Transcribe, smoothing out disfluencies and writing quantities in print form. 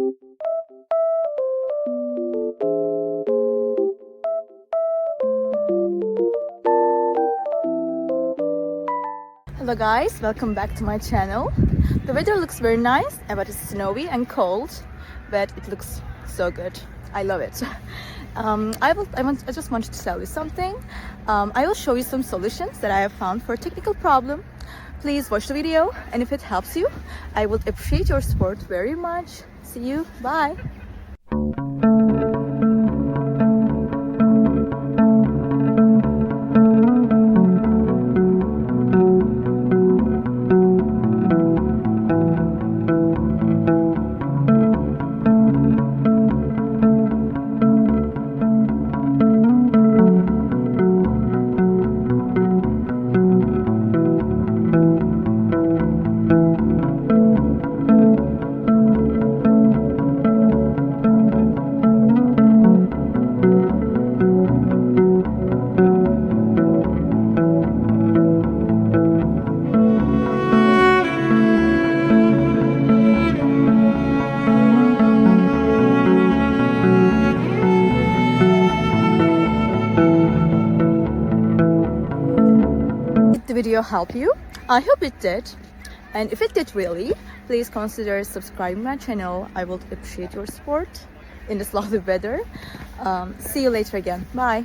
Hello guys, welcome back to my channel. The weather looks very nice, but it's snowy and cold, but it looks so good. I love it. I just wanted to tell you something. I will show you some solutions that I have found for a technical problem. Please watch the video, and if it helps you, I would appreciate your support very much. See you, bye. The video help you? I hope it did, and if it did really, please consider subscribing my channel. I would appreciate your support in this lovely weather. See you later again. Bye.